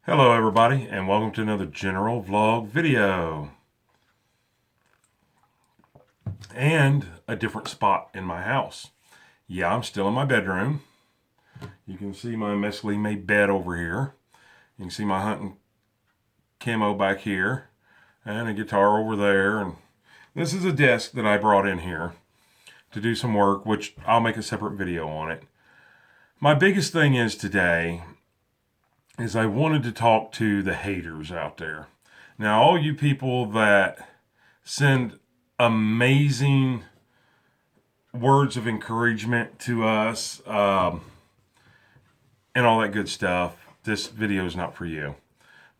Hello everybody and welcome to another general vlog video and a different spot in my house. Yeah, I'm still in my bedroom. You can see my messily made bed over here. You can see my hunting camo back here and a guitar over there, and this is a desk that I brought in here to do some work, which I'll make a separate video on it. My biggest thing is today is I wanted to talk to the haters out there. Now, all you people that send amazing words of encouragement to us and all that good stuff, this video is not for you.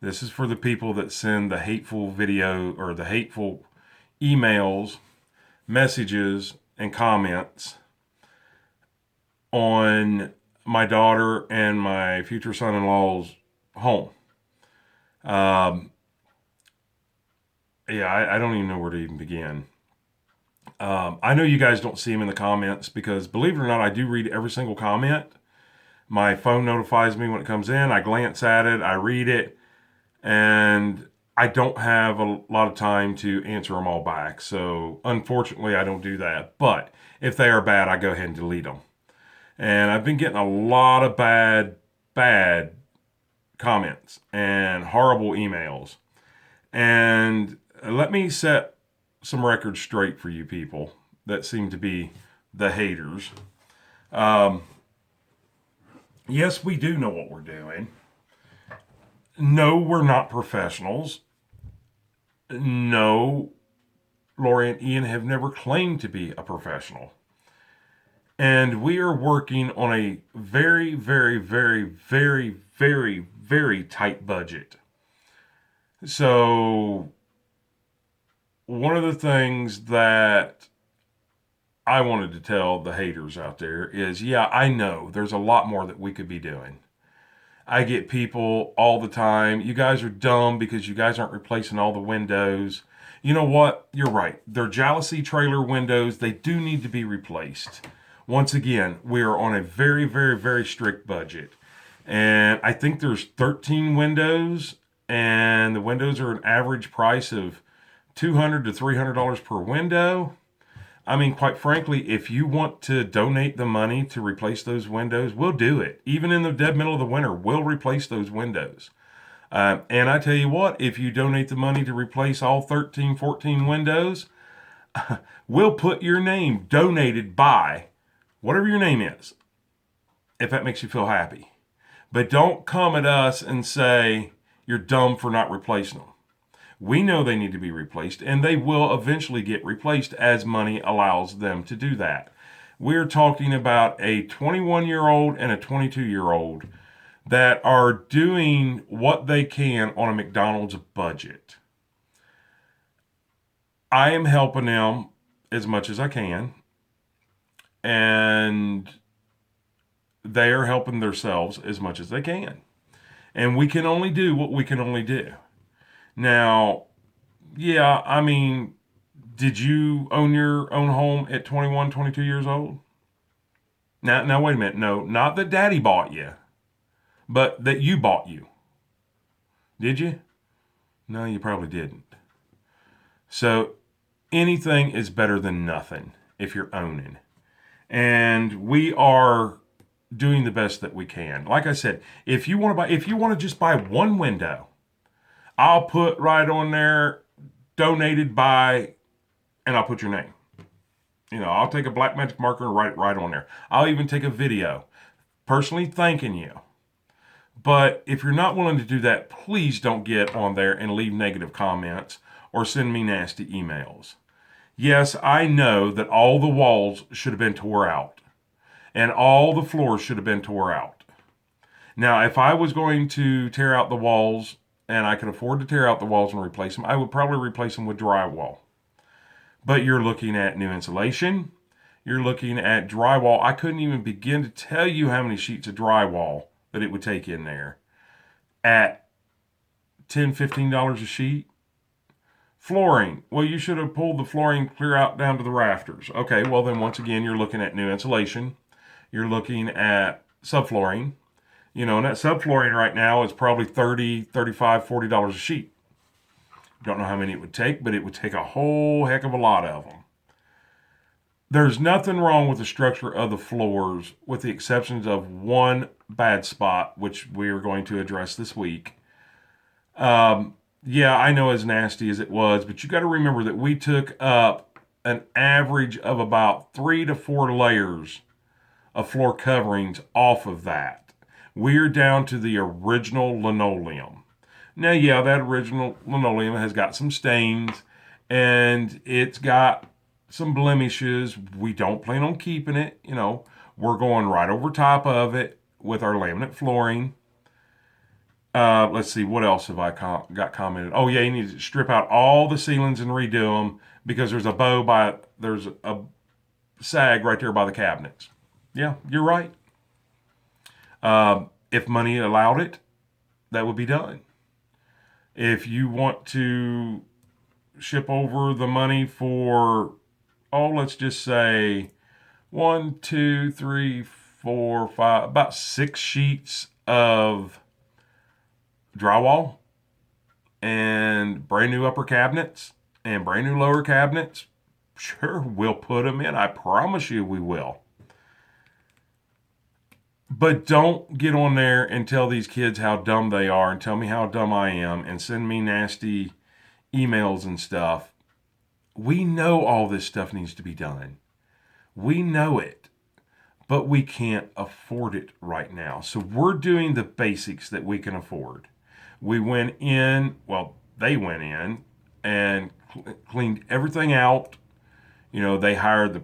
This is for the people that send the hateful video or the hateful emails, messages, and comments on my daughter and my future son-in-law's home. I don't even know where to even begin. I know you guys don't see them in the comments because, believe it or not, I do read every single comment. My phone notifies me when it comes in. I glance at it, I read it, and I don't have a lot of time to answer them all back. So, unfortunately, I don't do that. But if they are bad, I go ahead and delete them. And I've been getting a lot of bad comments and horrible emails. And let me set some records straight for you people that seem to be the haters. Yes, we do know what we're doing. No, we're not professionals. No, Lori and Ian have never claimed to be a professional. And we are working on a very, very, very, very, very, very tight budget. So, one of the things that I wanted to tell the haters out there is, yeah, I know there's a lot more that we could be doing. I get people all the time, you guys are dumb because you guys aren't replacing all the windows. You know what? You're right. They're jealousy trailer windows. They do need to be replaced. Once again, we are on a very, very, very strict budget. And I think there's 13 windows, and the windows are an average price of $200 to $300 per window. I mean, quite frankly, if you want to donate the money to replace those windows, we'll do it. Even in the dead middle of the winter, we'll replace those windows. And I tell you what, if you donate the money to replace all 13, 14 windows, we'll put your name donated by whatever your name is, if that makes you feel happy. But don't come at us and say you're dumb for not replacing them. We know they need to be replaced, and they will eventually get replaced as money allows them to do that. We're talking about a 21-year-old and a 22-year-old that are doing what they can on a McDonald's budget. I am helping them as much as I can, and they are helping themselves as much as they can. And we can only do what we can only do. Now, yeah, I mean, did you own your own home at 21, 22 years old? Now, wait a minute. No, not that daddy bought you, but that you bought you. Did you? No, you probably didn't. So anything is better than nothing if you're owning. And we are doing the best that we can. Like I said, if you want to just buy one window, I'll put right on there, donated by, and I'll put your name. I'll take a black magic marker and write it right on there. I'll even take a video personally thanking you. But if you're not willing to do that, please don't get on there and leave negative comments or send me nasty emails. Yes, I know that all the walls should have been tore out and all the floors should have been tore out. Now, if I was going to tear out the walls and I could afford to tear out the walls and replace them, I would probably replace them with drywall. But you're looking at new insulation. You're looking at drywall. I couldn't even begin to tell you how many sheets of drywall that it would take in there at $10, $15 a sheet. Flooring. Well, you should have pulled the flooring clear out down to the rafters. Okay, well then once again, you're looking at new insulation. You're looking at subflooring. And that subflooring right now is probably 30, 35, $40 a sheet. Don't know how many it would take, but it would take a whole heck of a lot of them. There's nothing wrong with the structure of the floors, with the exceptions of one bad spot, which we are going to address this week. Yeah, I know as nasty as it was, but you got to remember that we took up an average of about 3 to 4 layers of floor coverings off of that. We're down to the original linoleum. Now, yeah, that original linoleum has got some stains and it's got some blemishes. We don't plan on keeping it. We're going right over top of it with our laminate flooring. Let's see, what else have I got commented? Oh, yeah, you need to strip out all the ceilings and redo them because there's a sag right there by the cabinets. Yeah, you're right. If money allowed it, that would be done. If you want to ship over the money for, let's just say 1, 2, 3, 4, 5, about 6 sheets of drywall and brand new upper cabinets and brand new lower cabinets, sure, we'll put them in. I promise you we will. But don't get on there and tell these kids how dumb they are and tell me how dumb I am and send me nasty emails and stuff. We know all this stuff needs to be done. We know it, but we can't afford it right now. So we're doing the basics that we can afford. We went in, well, they went in and cleaned everything out. They hired the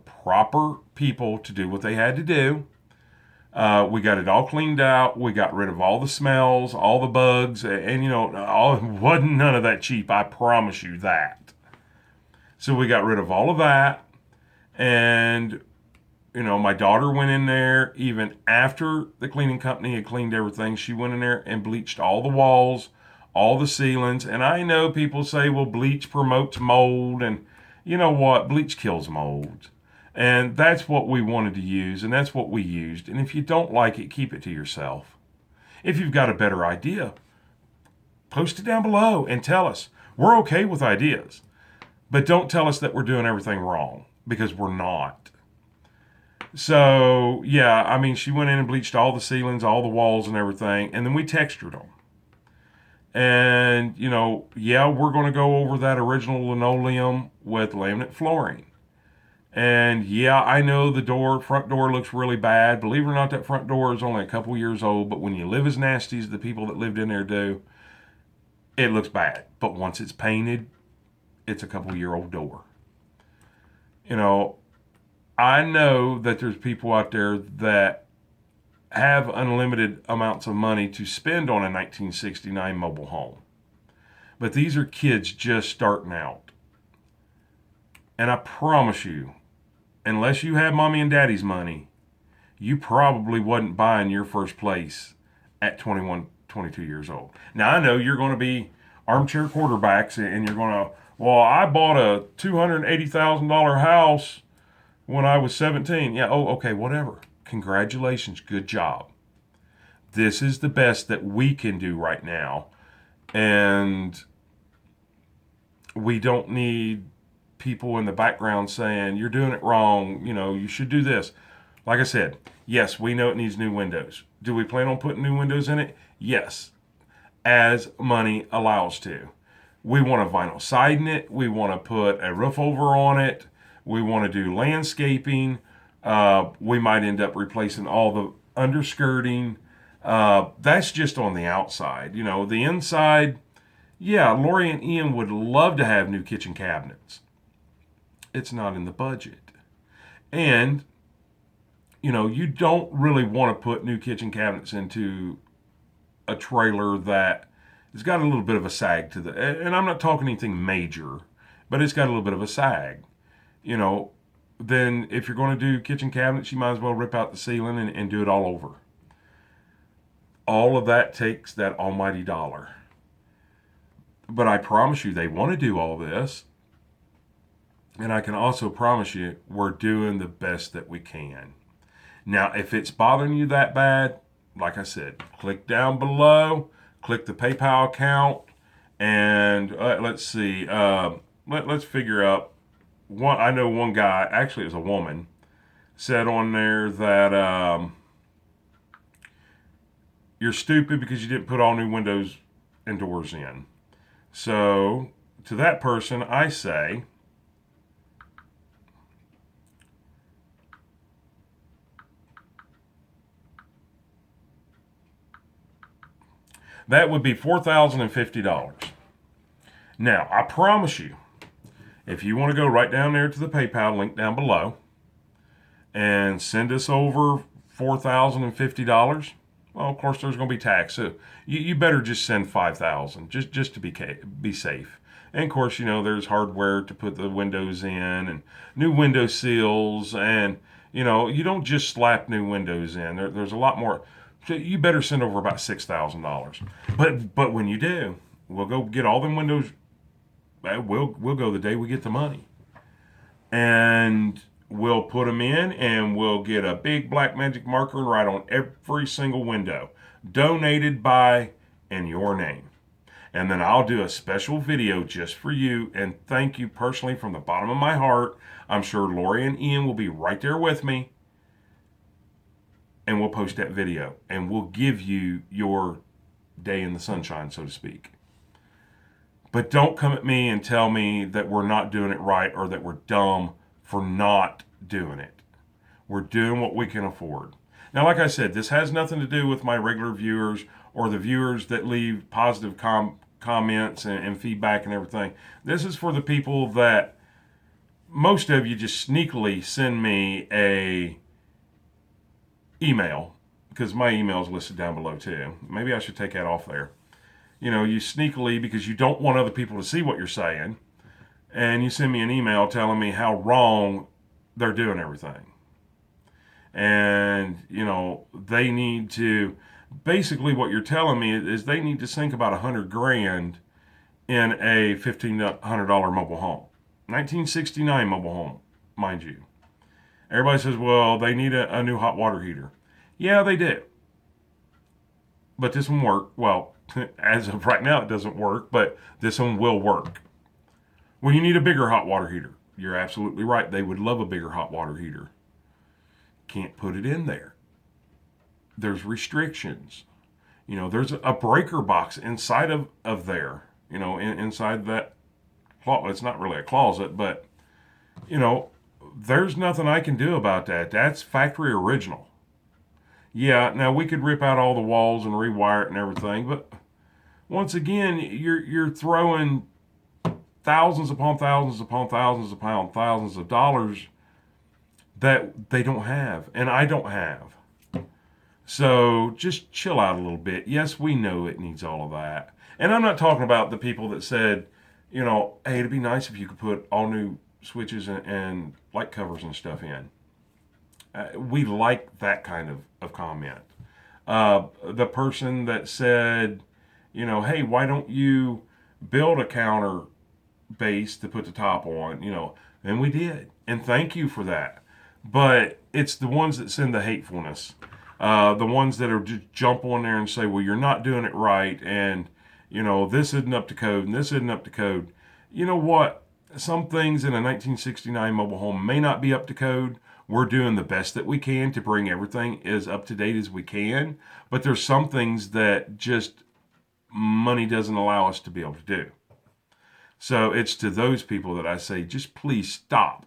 proper people to do what they had to do. We got it all cleaned out. We got rid of all the smells, all the bugs, and wasn't none of that cheap. I promise you that. So we got rid of all of that, and my daughter went in there even after the cleaning company had cleaned everything. She went in there and bleached all the walls, all the ceilings. And I know people say, well, bleach promotes mold, and you know what? Bleach kills mold. And that's what we wanted to use, and that's what we used. And if you don't like it, keep it to yourself. If you've got a better idea, post it down below and tell us. We're okay with ideas, but don't tell us that we're doing everything wrong, because we're not. So, yeah, I mean, she went in and bleached all the ceilings, all the walls and everything, and then we textured them. And, yeah, we're going to go over that original linoleum with laminate flooring. And yeah, I know the front door looks really bad. Believe it or not, that front door is only a couple years old, but when you live as nasty as the people that lived in there do, it looks bad. But once it's painted, it's a couple-year-old door. I know that there's people out there that have unlimited amounts of money to spend on a 1969 mobile home. But these are kids just starting out. And I promise you, unless you have mommy and daddy's money, you probably wasn't buying your first place at 21, 22 years old. Now, I know you're going to be armchair quarterbacks and you're going to, well, I bought a $280,000 house when I was 17. Yeah, okay, whatever. Congratulations, good job. This is the best that we can do right now. And we don't need people in the background saying, you're doing it wrong, you should do this. Like I said, yes, we know it needs new windows. Do we plan on putting new windows in it? Yes, as money allows to. We want to vinyl siding it. We want to put a roof over on it. We want to do landscaping. We might end up replacing all the underskirting. That's just on the outside. The inside, yeah, Lori and Ian would love to have new kitchen cabinets. It's not in the budget. And, you don't really want to put new kitchen cabinets into a trailer that has got a little bit of a sag to and I'm not talking anything major, but it's got a little bit of a sag. Then if you're going to do kitchen cabinets, you might as well rip out the ceiling and do it all over. All of that takes that almighty dollar. But I promise you, they want to do all this. And I can also promise you, we're doing the best that we can. Now, if it's bothering you that bad, like I said, click down below, click the PayPal account, and let's see. Let's figure out one. I know one guy, actually, it was a woman, said on there that you're stupid because you didn't put all new windows and doors in. So, to that person, I say, that would be $4,050. Now, I promise you, if you want to go right down there to the PayPal link down below and send us over $4,050, well, of course, there's going to be tax. So you better just send $5,000 just to be safe. And of course, there's hardware to put the windows in and new window seals. And, you don't just slap new windows in. There's a lot more. So you better send over about $6,000. But when you do, we'll go get all them windows. We'll go the day we get the money. And we'll put them in, and we'll get a big black magic marker and write on every single window, donated by, and your name. And then I'll do a special video just for you and thank you personally from the bottom of my heart. I'm sure Lori and Ian will be right there with me, and we'll post that video, and we'll give you your day in the sunshine, so to speak. But don't come at me and tell me that we're not doing it right or that we're dumb for not doing it. We're doing what we can afford. Now, like I said, this has nothing to do with my regular viewers or the viewers that leave positive comments and feedback and everything. This is for the people that most of you just sneakily send me a email, because my email is listed down below too. Maybe I should take that off there. You sneakily, because you don't want other people to see what you're saying, and you send me an email telling me how wrong they're doing everything. And, they need to, basically what you're telling me is they need to sink about $100,000 in a $1,500 mobile home. 1969 mobile home, mind you. Everybody says, well, they need a new hot water heater. Yeah, they do. But this one worked. Well, as of right now, it doesn't work, but this one will work. Well, you need a bigger hot water heater. You're absolutely right. They would love a bigger hot water heater. Can't put it in there. There's restrictions. There's a breaker box inside of there. Inside that closet. It's not really a closet, but, there's nothing I can do about that. That's factory original. Yeah, now we could rip out all the walls and rewire it and everything, but once again, you're throwing thousands upon thousands upon thousands upon thousands of dollars that they don't have, and I don't have. So just chill out a little bit. Yes, we know it needs all of that. And I'm not talking about the people that said, hey, it'd be nice if you could put all new switches and light covers and stuff in. We like that kind of comment. The person that said, hey, why don't you build a counter base to put the top on, and we did. And thank you for that. But it's the ones that send the hatefulness, the ones that are just jump on there and say, well, you're not doing it right, and, this isn't up to code, and this isn't up to code. You know what? Some things in a 1969 mobile home may not be up to code. We're doing the best that we can to bring everything as up to date as we can. But there's some things that just money doesn't allow us to be able to do. So it's to those people that I say, just please stop.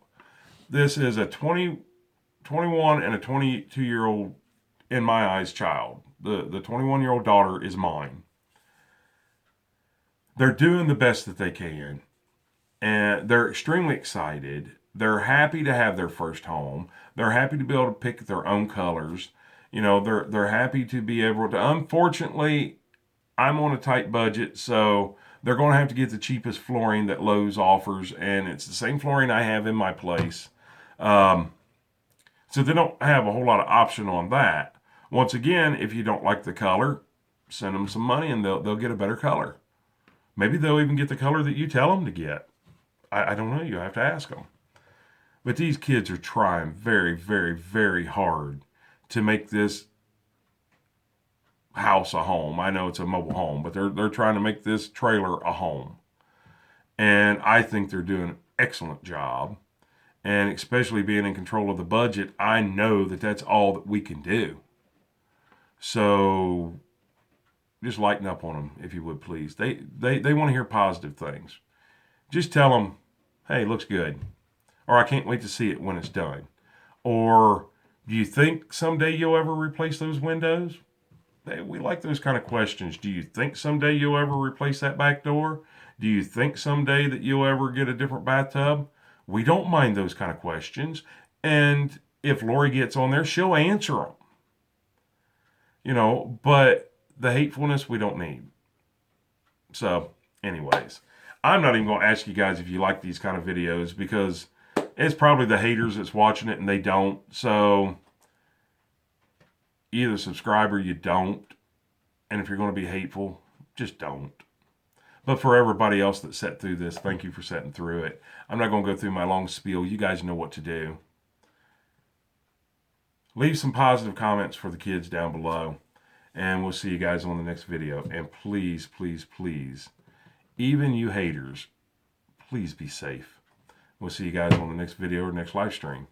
This is a 21 and a 22-year-old, in my eyes, child. The 21-year-old daughter is mine. They're doing the best that they can. And they're extremely excited. They're happy to have their first home. They're happy to be able to pick their own colors. They're happy to be able to. Unfortunately, I'm on a tight budget, so they're going to have to get the cheapest flooring that Lowe's offers, and it's the same flooring I have in my place. So they don't have a whole lot of option on that. Once again, if you don't like the color, send them some money and they'll get a better color. Maybe they'll even get the color that you tell them to get. I don't know. You have to ask them. But these kids are trying very, very, very hard to make this house a home. I know it's a mobile home, but they're trying to make this trailer a home. And I think they're doing an excellent job. And especially being in control of the budget, I know that that's all that we can do. So just lighten up on them, if you would, please. They want to hear positive things. Just tell them, hey, looks good. Or I can't wait to see it when it's done. Or do you think someday you'll ever replace those windows? We like those kind of questions. Do you think someday you'll ever replace that back door? Do you think someday that you'll ever get a different bathtub? We don't mind those kind of questions. And if Lori gets on there, she'll answer them. You know, but the hatefulness we don't need. So, anyways, I'm not even going to ask you guys if you like these kind of videos because it's probably the haters that's watching it and they don't. So, either subscribe or you don't. And if you're going to be hateful, just don't. But for everybody else that sat through this, thank you for sitting through it. I'm not going to go through my long spiel. You guys know what to do. Leave some positive comments for the kids down below. And we'll see you guys on the next video. And please, please, please, even you haters, please be safe. We'll see you guys on the next video or next live stream.